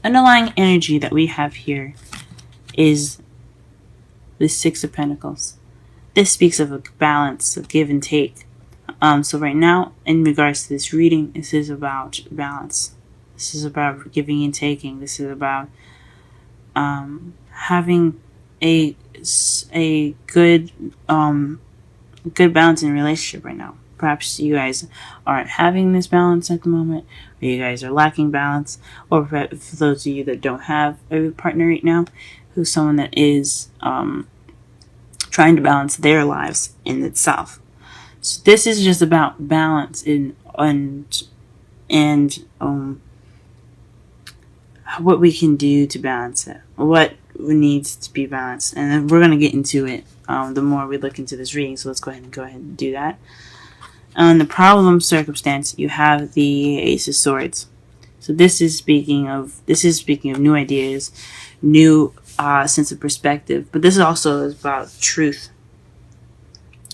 underlying energy that we have here is the Six of Pentacles. This speaks of a balance, of give and take. So right now, in regards to this reading, this is about balance. This is about giving and taking. This is about having a good balance in a relationship right now. Perhaps you guys aren't having this balance at the moment, or you guys are lacking balance, or for those of you that don't have a partner right now, who's someone that is trying to balance their lives in itself. So this is just about balance and what we can do to balance it, what needs to be balanced, and then we're going to get into it the more we look into this reading. So let's go ahead and do that. On the problem circumstance, you have the Ace of Swords. So this is speaking of new ideas, new sense of perspective, but this is also about truth.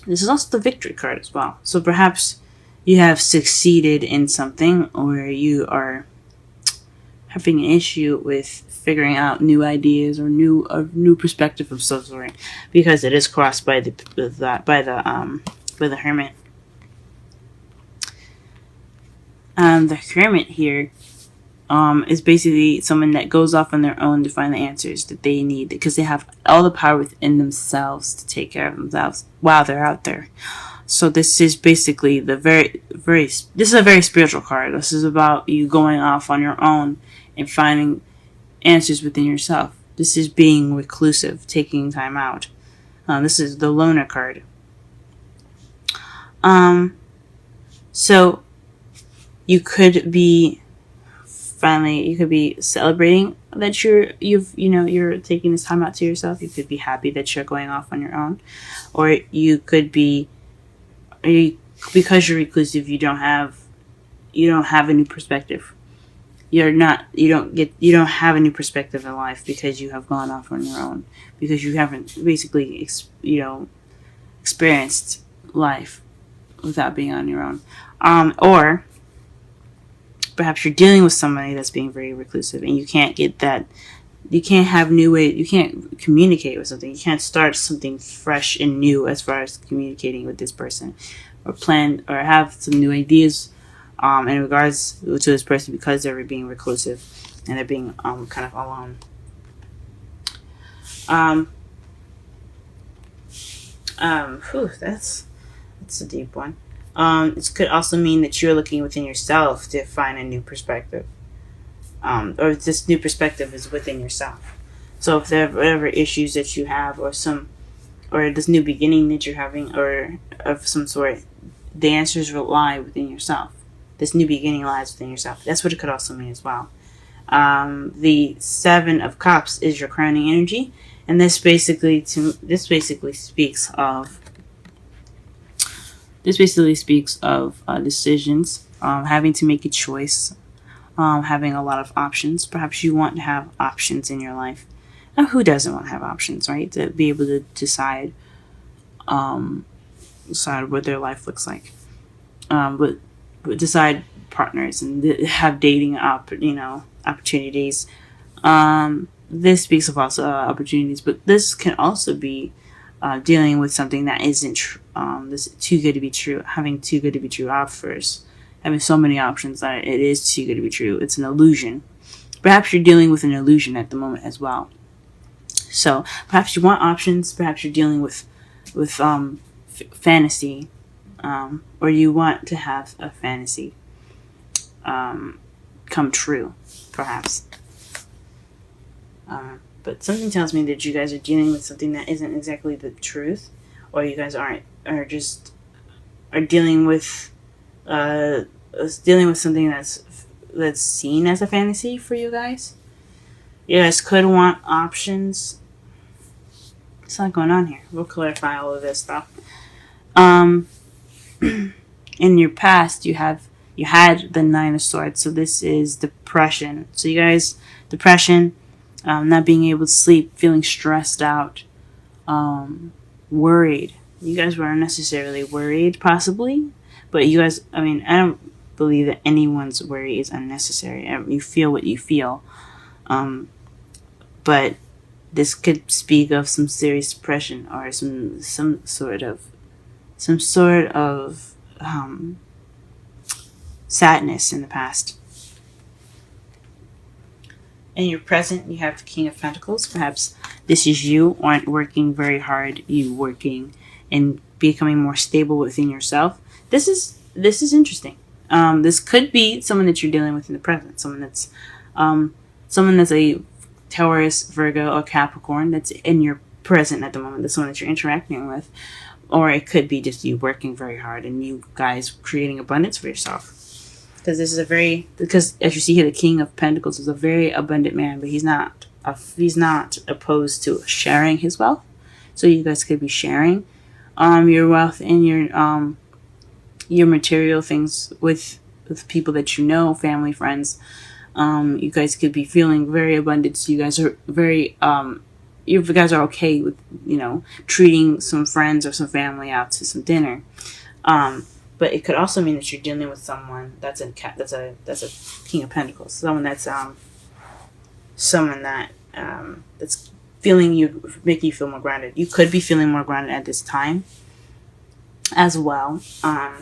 This is also the Victory card as well. So perhaps you have succeeded in something, or you are having an issue with figuring out new ideas or new perspective of some sort, because it is crossed by the Hermit. The Hermit here is basically someone that goes off on their own to find the answers that they need, because they have all the power within themselves to take care of themselves while they're out there. So this is basically this is a very spiritual card. This is about you going off on your own and finding answers within yourself. This is being reclusive, taking time out. This is the Loner card. So you could be celebrating that you're taking this time out to yourself. You could be happy that you're going off on your own, or you could be, because you're reclusive, you don't have a new perspective. You don't have a new perspective in life because you have gone off on your own, because you haven't basically experienced life without being on your own. Or perhaps you're dealing with somebody that's being very reclusive, and you can't communicate with something. You can't start something fresh and new as far as communicating with this person, or plan or have some new ideas in regards to this person, because they're being reclusive and they're being kind of alone. That's a deep one. It could also mean that you're looking within yourself to find a new perspective, or this new perspective is within yourself. So if there are whatever issues that you have, or this new beginning that you're having, or of some sort, the answers lie within yourself. This new beginning lies within yourself. That's what it could also mean as well. The Seven of Cups is your crowning energy, and this basically speaks of decisions, having to make a choice, having a lot of options. Perhaps you want to have options in your life. Now, who doesn't want to have options, right? To be able to decide what their life looks like. But decide partners and have dating opportunities. This speaks of also opportunities, but this can also be dealing with something that isn't this too good to be true. Having too good to be true offers, having so many options that it is too good to be true. It's an illusion. Perhaps you're dealing with an illusion at the moment as well. So perhaps you want options. Perhaps you're dealing with fantasy, or you want to have a fantasy come true, perhaps. But something tells me that you guys are dealing with something that isn't exactly the truth, or you guys are dealing with something that's seen as a fantasy for you guys. You guys could want options. What's not going on here? We'll clarify all of this stuff. In your past, you had the Nine of Swords, so this is depression. So you guys, depression, not being able to sleep, feeling stressed out, worried. You guys were unnecessarily worried, possibly, but you guys, I don't believe that anyone's worry is unnecessary. You feel what you feel. But this could speak of some serious depression or some sort of sadness in the past. In your present, you have the King of Pentacles. Perhaps this is you aren't working very hard. You working and becoming more stable within yourself. This is interesting. This could be someone that you're dealing with in the present. Someone that's a Taurus, Virgo, or Capricorn that's in your present at the moment. That's someone that you're interacting with. Or it could be just you working very hard and you guys creating abundance for yourself. Because as you see here, the King of Pentacles is a very abundant man, but he's not opposed to sharing his wealth. So you guys could be sharing your wealth and your material things with people that you know, family, friends. You guys could be feeling very abundant. So you guys are you guys are okay with treating some friends or some family out to some dinner. But it could also mean that you're dealing with someone that's a King of Pentacles, someone that's feeling you, making you feel more grounded. You could be feeling more grounded at this time, as well. Or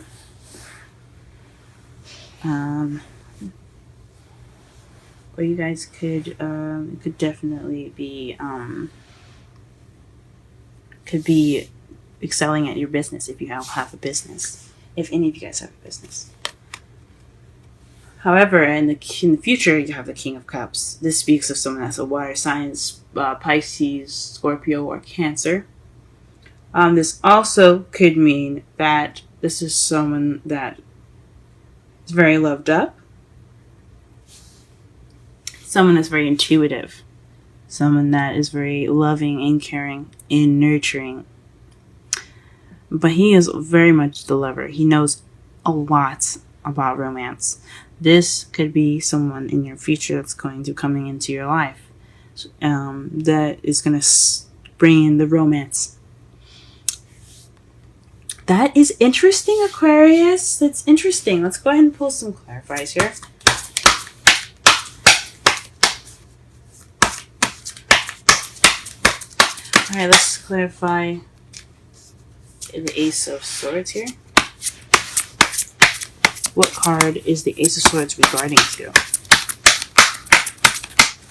you guys could definitely be excelling at your business if you have a business. If any of you guys have a business. However, in the future, you have the King of Cups. This speaks of someone that's a water sign, Pisces, Scorpio, or Cancer. This also could mean that this is someone that is very loved up. Someone that's very intuitive. Someone that is very loving and caring and nurturing. But he is very much the lover. He knows a lot about romance. This could be someone in your future that's going to coming into your life. That is going to bring in the romance. That is interesting, Aquarius. That's interesting. Let's go ahead and pull some clarifiers here. Alright, let's clarify the Ace of Swords here. What card is the Ace of Swords regarding to?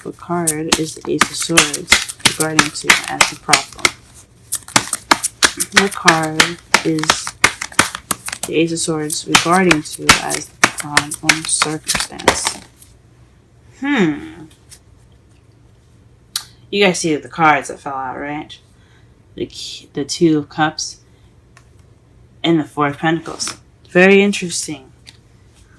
What card is the Ace of Swords regarding to as the problem? What card is the Ace of Swords regarding to as the problem circumstance? You guys see the cards that fell out, right? The Two of Cups and the Four of Pentacles. Very interesting.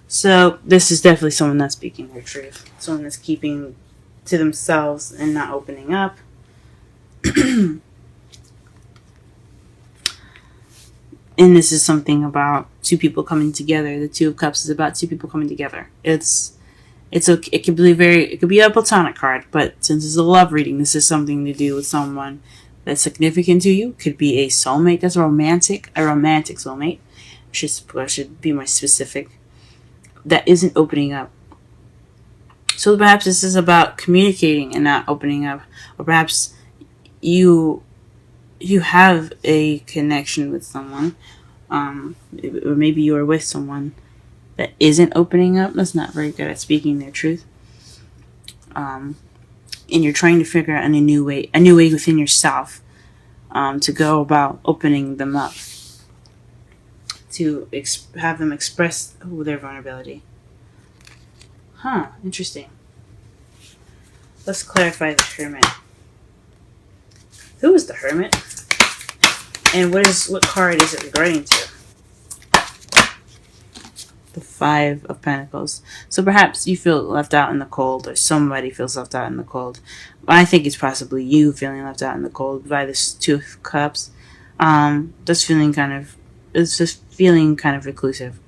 So this is definitely someone that's speaking their truth. Someone that's keeping to themselves and not opening up. And this is something about two people coming together. The Two of Cups is about two people coming together. It could be a platonic card, but since it's a love reading, this is something to do with someone that's significant to you. Could be a soulmate that's romantic soulmate. I should be more specific. That isn't opening up. So perhaps this is about communicating and not opening up, or perhaps you have a connection with someone, or maybe you are with someone that isn't opening up. That's not very good at speaking their truth. And you're trying to figure out a new way within yourself to go about opening them up, to have them express their vulnerability. Interesting. Let's clarify the Hermit. Who is the Hermit? And what card is it regarding to? The Five of Pentacles. So perhaps you feel left out in the cold, or somebody feels left out in the cold. I think it's possibly you feeling left out in the cold by this Two of Cups. It's just feeling kind of reclusive.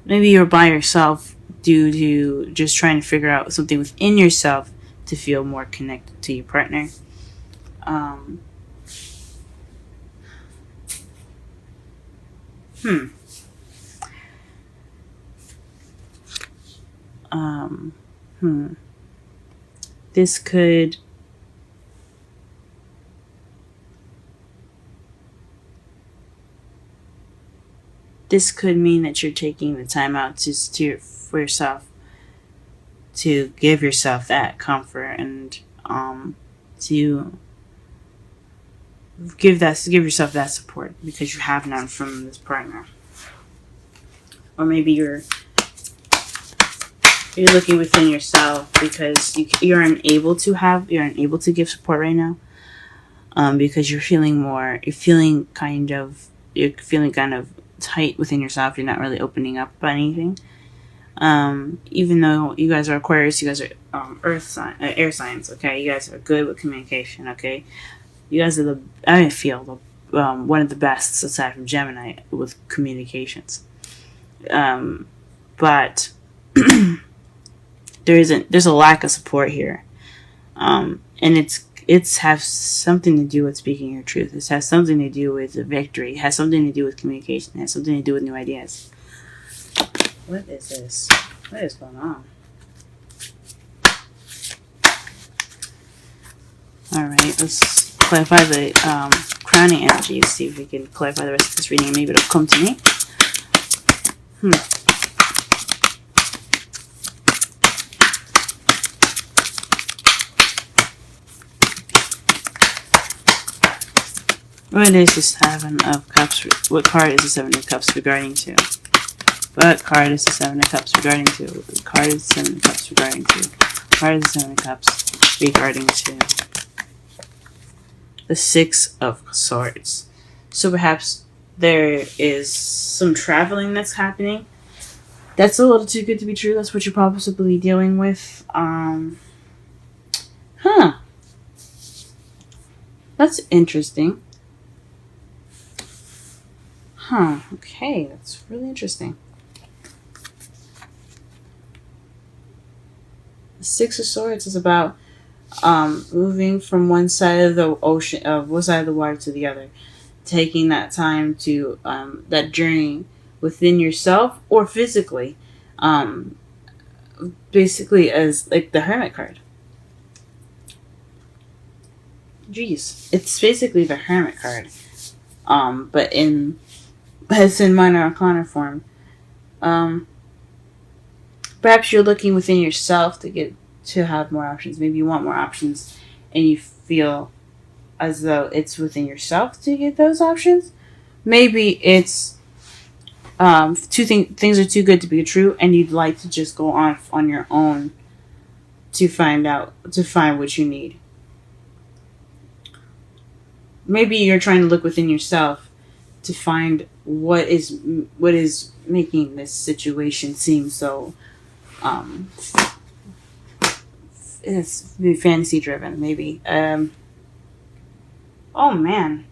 Maybe you're by yourself due to just trying to figure out something within yourself to feel more connected to your partner. Um, hmm. This could mean that you're taking the time out for yourself, to give yourself that comfort, and to give yourself that support because you have none from this partner. Or maybe you're looking within yourself because you're unable to give support right now, because you're feeling kind of tight within yourself. You're not really opening up about anything. Even though you guys are Aquarius, you guys are air signs. Okay, you guys are good with communication. Okay, you guys are one of the best aside from Gemini with communications. But there's a lack of support here, and it's has something to do with speaking your truth. It has something to do with the victory. It has something to do with communication. It has something to do with new ideas. What is this? What is going on? Alright, let's clarify the crowning energy. See if we can clarify the rest of this reading. Maybe it'll come to me. What is the Seven of Cups? What card is the Seven of Cups regarding to? What card is the Seven of Cups regarding to? What card is the Seven of Cups regarding to? What card is the Seven of Cups regarding to? The Six of Swords. So perhaps there is some traveling that's happening. That's a little too good to be true. That's what you're possibly dealing with. That's interesting. Okay, that's really interesting. The Six of Swords is about moving from one side of the ocean, one side of the water to the other, taking that time to that journey within yourself or physically, basically as like the Hermit card. Jeez, it's basically the Hermit card, but it's in minor arcana form. Perhaps you're looking within yourself to have more options. Maybe you want more options, and you feel as though it's within yourself to get those options. Maybe it's things are too good to be true, and you'd like to just go on your own to find what you need. Maybe you're trying to look within yourself to find what is making this situation seem so it's fantasy driven. Maybe oh man,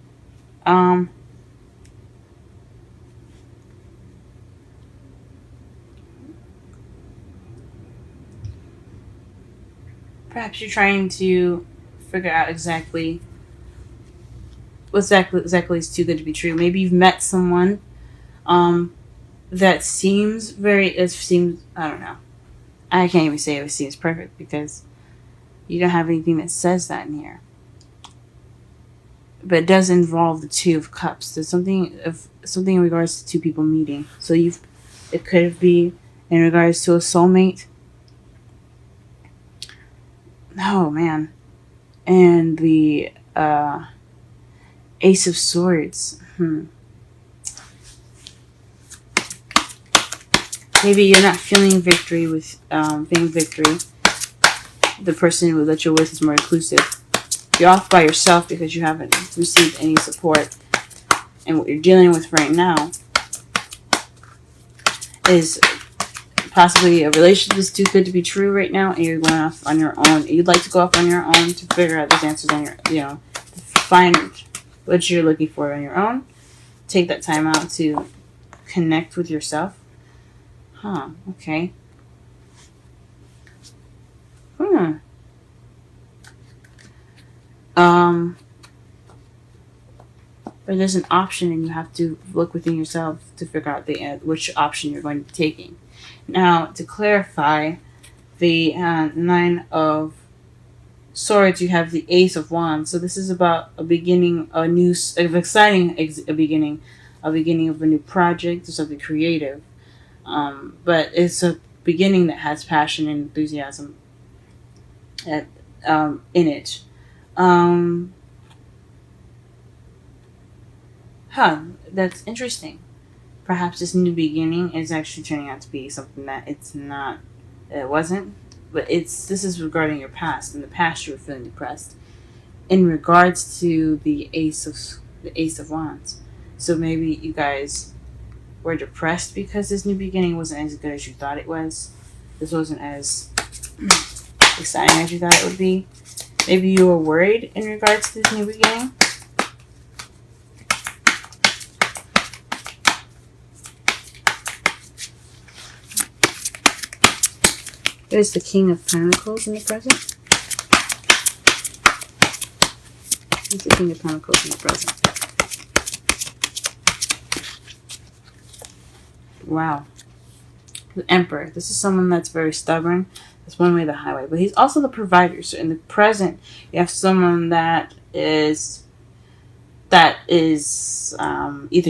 perhaps you're trying to figure out exactly what exactly is too good to be true. Maybe you've met someone that seems I don't know. I can't even say it seems perfect because you don't have anything that says that in here. But it does involve the Two of Cups. There's something in regards to two people meeting. So it could be in regards to a soulmate. Oh man. And the Ace of Swords. Maybe you're not feeling victory with victory. The person that you're with is more inclusive. You're off by yourself because you haven't received any support. And what you're dealing with right now is possibly a relationship that's too good to be true right now, and you're going off on your own. You'd like to go off on your own to figure out those answers on to find what you're looking for on your own. Take that time out to connect with yourself. Okay. But there's an option, and you have to look within yourself to figure out which option you're going to be taking. Now, to clarify, the Nine of Swords, you have the Ace of Wands. So this is about a beginning, a beginning, a beginning of a new project or something creative. But it's a beginning that has passion and enthusiasm in it. Um, that's interesting. Perhaps this new beginning is actually turning out to be something that it wasn't. But this is regarding your past. In the past, you were feeling depressed. In regards to the Ace of Wands, so maybe you guys were depressed because this new beginning wasn't as good as you thought it was. This wasn't as exciting as you thought it would be. Maybe you were worried in regards to this new beginning. There's the King of Pentacles in the present. There's the King of Pentacles in the present. Wow. The Emperor. This is someone that's very stubborn. That's one way the highway. But he's also the provider. So in the present, you have someone that is either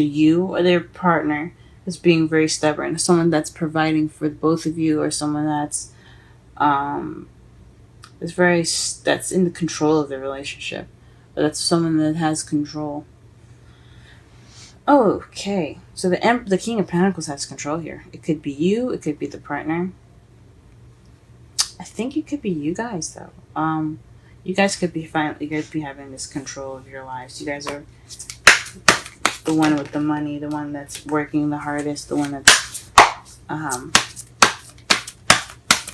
you or their partner is being very stubborn. Someone that's providing for both of you, or someone that's that's in the control of the relationship. But that's someone that has control. Oh, okay. So the King of Pentacles has control here. It could be you. It could be the partner. I think it could be you guys, though. You guys could be having this control of your lives. You guys are the one with the money, the one that's working the hardest, the one that's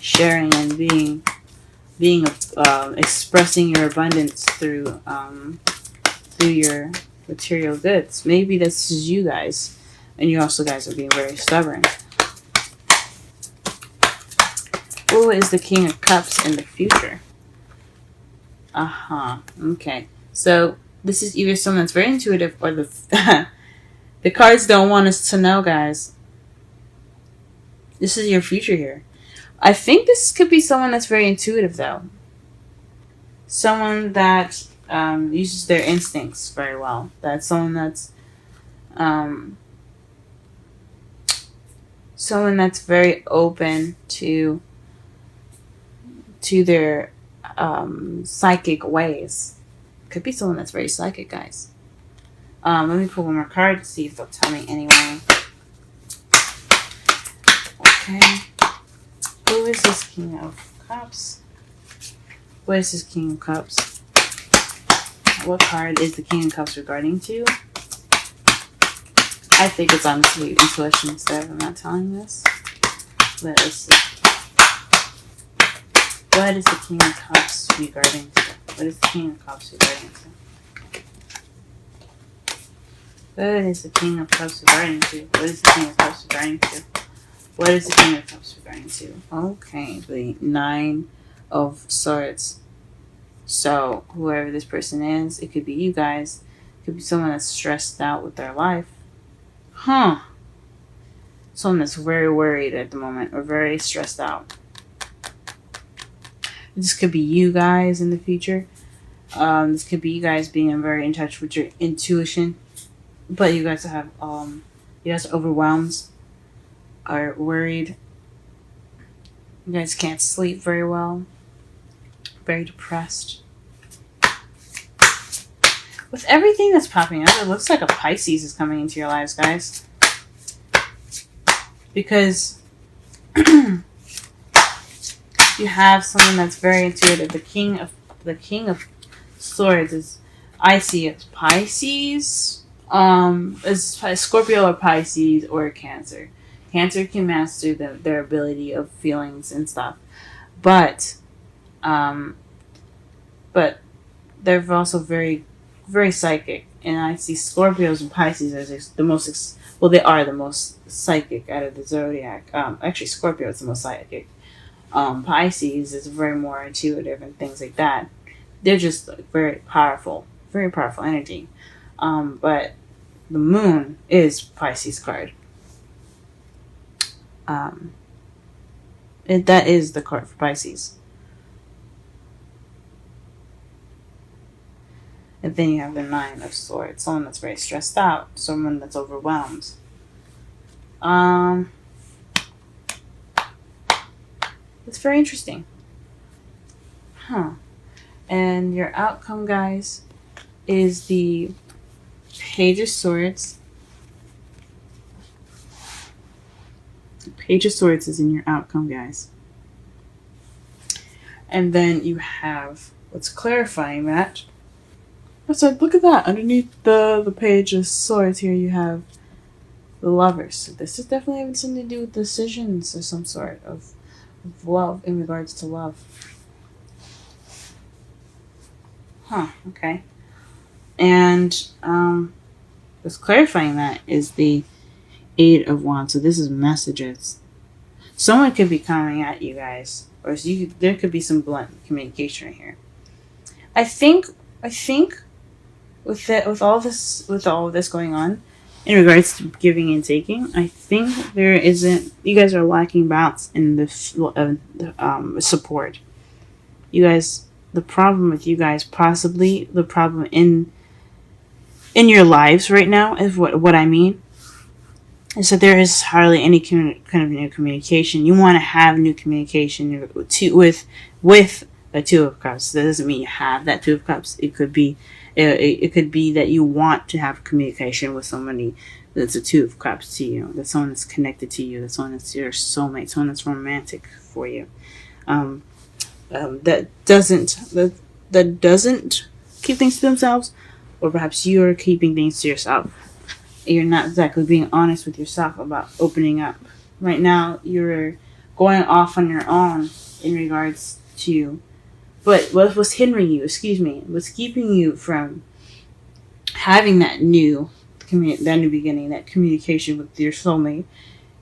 sharing and expressing your abundance through your material goods. Maybe this is you guys, and you also guys are being very stubborn. Who is the King of Cups in the future? Okay. So this is either someone that's very intuitive, or the cards don't want us to know, guys. This is your future here. I think this could be someone that's very intuitive, though. Someone that uses their instincts very well. That's someone that's very open to their psychic ways. Could be someone that's very psychic, guys. Let me pull one more card to see if they'll tell me anyway. Okay. Who is this King of Cups? What is this King of Cups? What card is the King of Cups regarding to? I think it's honestly intuition instead. I'm not telling this. Let us see. What is the King of Cups regarding to? What is the King of Cups regarding to? What is the King of Cups regarding to? What is the King of Cups regarding to? What is the King of Cups regarding to? Okay, the Nine of Swords. So, whoever this person is, it could be you guys. It could be someone that's stressed out with their life. Someone that's very worried at the moment, or very stressed out. This could be you guys in the future. This could be you guys being very in touch with your intuition. But you guys have, you guys are overwhelmed, are worried. You guys can't sleep very well. Very depressed. With everything that's popping up, it looks like a Pisces is coming into your lives, guys. Because you have someone that's very intuitive. The King of Swords is, I see it, Pisces. Is Scorpio or Pisces or Cancer. Cancer can master their ability of feelings and stuff, but they're also very, very psychic. And I see Scorpios and Pisces as the most. They are the most psychic out of the zodiac. Actually, Scorpio is the most psychic. Pisces is very more intuitive and things like that. They're just very powerful energy. But the Moon is Pisces card. That is the card for Pisces. And then you have the Nine of Swords. Someone that's very stressed out. Someone that's overwhelmed. It's very interesting. Huh. And your outcome, guys, is the Page of Swords. The Page of Swords is in your outcome, guys. And then you have what's clarifying that. So look at that. Underneath the Page of Swords here, you have the Lovers. So this is definitely having something to do with decisions or some sort of love, in regards to love. Huh, okay. And what's clarifying that is the Eight of Wands. So this is messages. Someone could be coming at you guys, or there could be some blunt communication right here. I think with all of this going on, in regards to giving and taking, I think there isn't. You guys are lacking balance in the support. You guys, the problem with you guys, possibly the problem in your lives right now, is what I mean. And so there is hardly any kind of new communication. You want to have new communication with a Two of Cups. That doesn't mean you have that Two of Cups. It could be that you want to have communication with somebody that's a Two of Cups to you. That's someone that's connected to you. That's someone that's your soulmate. Someone that's romantic for you. That doesn't keep things to themselves, or perhaps you're keeping things to yourself. You're not exactly being honest with yourself about opening up. Right now, you're going off on your own in regards to, but what was hindering you, what's keeping you from having that new beginning, that communication with your soulmate,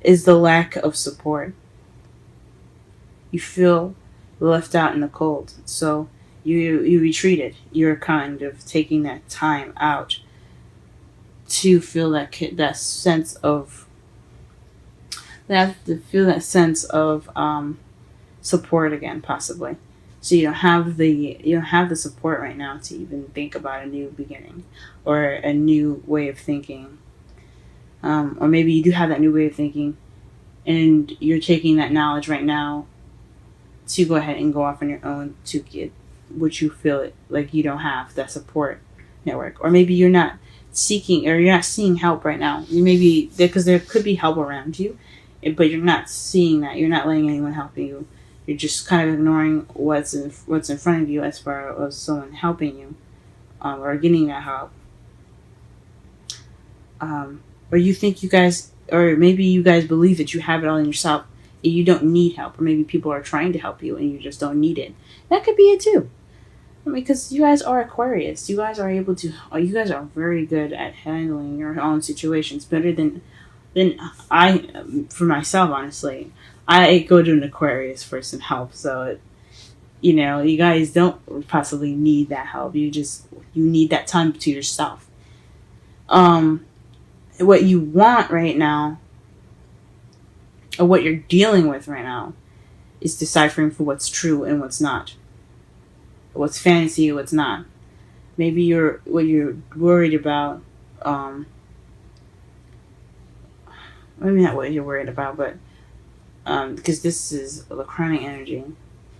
is the lack of support. You feel left out in the cold, so you retreated. You're kind of taking that time out to feel that sense of support again, possibly. So you don't have the support right now to even think about a new beginning or a new way of thinking, or maybe you do have that new way of thinking, and you're taking that knowledge right now to go ahead and go off on your own to get what you feel like you don't have, that support network. Or maybe you're not seeking, or you're not seeing help right now. You may be there because there could be help around you, but you're not seeing that. You're not letting anyone help you. You're just kind of ignoring what's in front of you as far as someone helping you, or getting that help. Or you think you guys, or maybe you guys believe that you have it all in yourself and you don't need help, or maybe people are trying to help you and you just don't need it. That could be it too. I mean, because you guys are Aquarius. You guys are very good at handling your own situations, better than I, for myself, honestly. I go to an Aquarius for some help, so you guys don't possibly need that help. You need that time to yourself. What you want right now, or what you're dealing with right now, is deciphering for what's true and what's not. What's fantasy and what's not. Maybe what you're worried about, maybe not what you're worried about, but because this is the crowning energy.